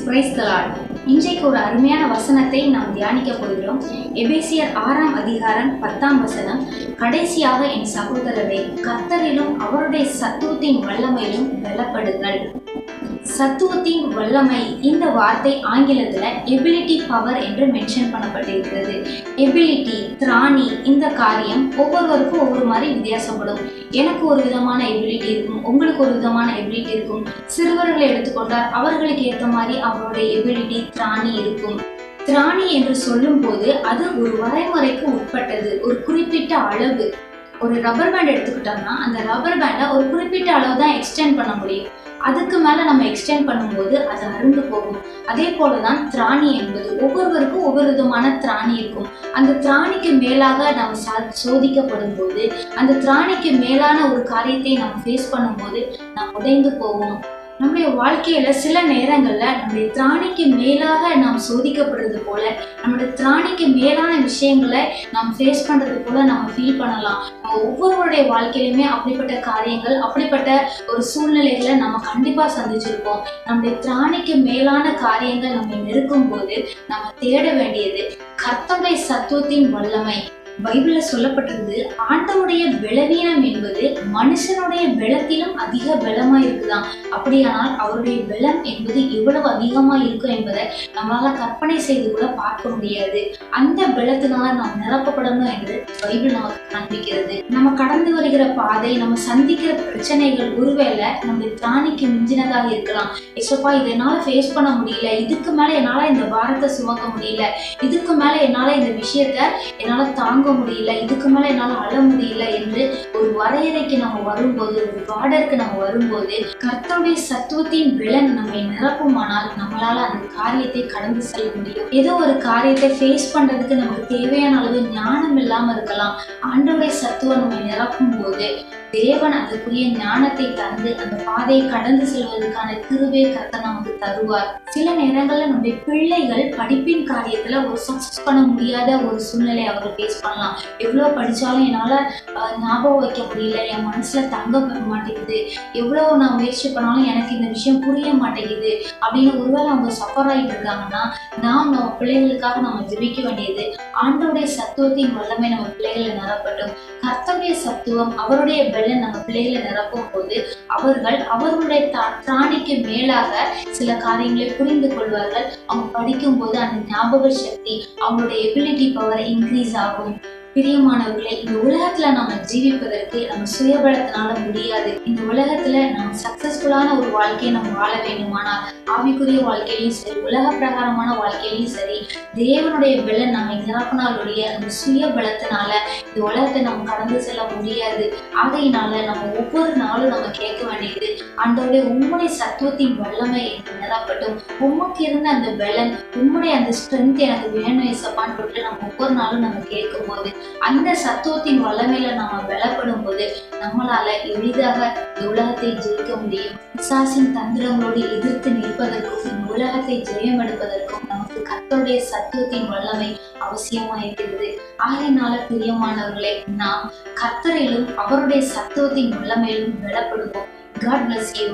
Praise the Lord. இன்றைக்கு ஒரு அருமையான வசனத்தை நாம் தியானிக்க போகிறோம். எபேசியர் 6ஆம் அதிகாரம் 10ஆம் வசனம். கடைசியாக என் சகோதரரை கர்த்தரிலும் அவருடைய சத்துவத்தின் வல்லமையிலும் பலப்படுங்கள். சத்துவத்தின் வல்லமை, இந்த வார்த்தை ஆங்கிலத்துல எபிலிட்டி பவர் என்று மென்ஷன் பண்ணப்பட்டிருக்கிறது. எபிலிட்டி, திராணி, இந்த காரியம் ஒவ்வொருவருக்கும் ஒவ்வொரு மாதிரி வித்தியாசப்படும். எனக்கு ஒரு விதமான எபிலிட்டி இருக்கும், உங்களுக்கு ஒரு விதமான எபிலிட்டி இருக்கும். சிறுவர்களை எடுத்துக்கொண்டால் அவர்களுக்கு ஏற்ற மாதிரி அவருடைய எபிலிட்டி, திராணி இருக்கும். திராணி என்று சொல்லும் போது அது ஒரு வரைமுறைக்கு உட்பட்டது, ஒரு குறிப்பிட்ட அளவு. ஒரு ரப்பர் பேண்ட் எடுத்துக்கிட்டோம்னா அந்த ரப்பர் பேண்டை ஒரு குறிப்பிட்ட அளவு தான் எக்ஸ்டெண்ட் பண்ண முடியும். அதுக்கு மேல நம்ம எக்ஸ்டெண்ட் பண்ணும்போது அது அருந்து போகும். அதே போலதான் திராணி என்பது ஒவ்வொருவருக்கும் ஒவ்வொரு விதமான திராணி இருக்கும். அந்த திராணிக்கு மேலாக நம்ம சோதிக்கப்படும் போது, அந்த திராணிக்கு மேலான ஒரு காரியத்தை நம்ம ஃபேஸ் பண்ணும்போது நாம் உடைந்து போவோம். நம்முடைய வாழ்க்கையில சில நேரங்கள்ல நம்முடைய திராணிக்கு மேலாக நாம் சோதிக்கப்படுறது போல, நம்முடைய திராணிக்கு மேலான விஷயங்களை நாம் ஃபேஸ் பண்றது போல நம்ம ஃபீல் பண்ணலாம். நம்ம ஒவ்வொருவருடைய வாழ்க்கையிலுமே அப்படிப்பட்ட காரியங்கள், அப்படிப்பட்ட ஒரு சூழ்நிலைகளை நம்ம கண்டிப்பா சந்திச்சிருப்போம். நம்முடைய திராணிக்கு மேலான காரியங்கள் நம்ம நெருக்கும் போது நம்ம தேட வேண்டியது கர்த்தருடைய சத்துவத்தின் வல்லமை. பைபிள்ல சொல்லப்பட்டிருக்கு, ஆண்டவருடைய பலவீனம் என்பது மனுஷனுடைய பலத்திலும் அதிக பலமா இருக்குதான். அப்படியானால் அவருடைய பலம் என்பது எவ்வளவு அதிகமா இருக்கும் என்பதை நம்மளால கற்பனை செய்து கூட பார்க்க முடியாது. அந்த பலத்தினால நாம் நிரப்பப்படணும் என்று பைபிள் நமக்கு காண்பிக்கிறது. நம்ம கடந்து வருகிற பாதை, நம்ம சந்திக்கிற பிரச்சனைகள் ஒருவேளை நம்முடைய திராணிக்கு மிஞ்சினதாக இருக்கலாம். ஏசப்பா, இதை என்னால ஃபேஸ் பண்ண முடியல, இதுக்கு மேல என்னால இந்த பாரத்தை சுமக்க முடியல, இதுக்கு மேல என்னால இந்த விஷயத்த என்னால தாங்க முடியல, இதுக்கு மேல என்னால அழ முடியல என்று ஒரு வரையறைக்கு நம்ம வரும்போது, ஒரு பார்டருக்கு நம்ம வரும்போது, கர்த்தருடைய சத்துவத்தின் பலன் நம்மை நிரப்புமானால் நம்மளால அந்த காரியத்தை கடந்து செல்ல முடியும். ஏதோ ஒரு காரியத்தை ஃபேஸ் பண்றதுக்கு நமக்கு தேவையான அளவு ஞானம் இல்லாம இருக்கலாம். ஆண்டவருடைய சத்துவம் நம்மை நிரப்பும் போது தேவன் அதுக்குரிய ஞானத்தை தந்து அந்த பாதையை கடந்து செல்வதற்கான கிருபை கர்த்தர் நமக்கு தருவார். சில நேரங்கள்ல நம்முடைய பிள்ளைகள் படிப்பின் காரியத்துல ஒரு சக்சஸ் பண்ண முடியாத ஒரு சூழ்நிலை அவர்கள் ஃபேஸ் பண்ணலாம். எவ்வளவு படிச்சாலும் என்னால ஞாபகம் வைக்க முடியல, என் மனசுல தங்க மாட்டேங்குது, எவ்வளவு நான் முயற்சி பண்ணாலும் எனக்கு இந்த விஷயம் புரிய மாட்டேங்குது அப்படின்னு ஒருவேளை அவங்க சஃபர் ஆகிட்டு இருக்காங்கன்னா, நம்ம பிள்ளைகளுக்காக நம்ம ஜெபிக்க வேண்டியது, ஆண்டவருடைய சத்துவத்தின் வல்லமை நம்ம பிள்ளைகளை நிரப்பட்டும். கர்த்தருடைய சத்துவம், அவருடைய பலன் நம்ம பிள்ளைகளை நிரப்பும் போது அவர்கள் அவர்களுடைய திராணிக்கு மேலாக சில காரியங்களை புரிந்து கொள்வார்கள். அவங்க படிக்கும் போது அந்த ஞாபக சக்தி, அவங்களுடைய எபிலிட்டி பவர் இன்க்ரீஸ் ஆகும். பிரியமானவர்களே, இந்த உலகத்துல நம்ம ஜீவிப்பதற்கு நம்ம சுயபலத்தினால முடியாது. இந்த உலகத்துல நம்ம சக்சஸ்ஃபுல்லான ஒரு வாழ்க்கையை நம்ம வாழ வேண்டுமானால், ஆவிக்குரிய வாழ்க்கையிலும் சரி, உலக பிரகாரமான வாழ்க்கையிலும் சரி, தேவனுடைய பலன் நம்ம நிரப்பினாலுடைய அந்த சுய பலத்தினால இந்த உலகத்தை நம்ம கடந்து செல்ல முடியாது. ஆகையினால நம்ம ஒவ்வொரு நாளும் நம்ம கேட்க வேண்டியது, ஆண்டவருடைய உம்முடைய சத்துவத்தின் வல்லமை எனக்கு நிரப்பட்டும், உமக்கு இருந்த அந்த பலன், உம்முடைய அந்த ஸ்ட்ரென்த் எனக்கு வேணும் ஏசப்பான்னு சொல்லிட்டு நம்ம ஒவ்வொரு நாளும் நம்ம கேட்கும் போது, அந்த சத்துவத்தின் வல்லமையில நம்ம பலப்படும் போது நம்மளால எளிதாக இந்த உலகத்தை ஜெயிக்க முடியும். பிசாசின் தந்திரங்களோடு எதிர்த்து நிற்பதற்கும் இந்த உலகத்தை ஜெயம் எடுப்பதற்கும் நமக்கு கர்த்தருடைய சத்துவத்தின் வல்லமை அவசியமா இருக்கிறது. ஆகையினால பிரியமானவர்களே, நாம் கர்த்தரிலும் அவருடைய சத்துவத்தின் வல்லமையிலும் பலப்படுவோம். God bless you.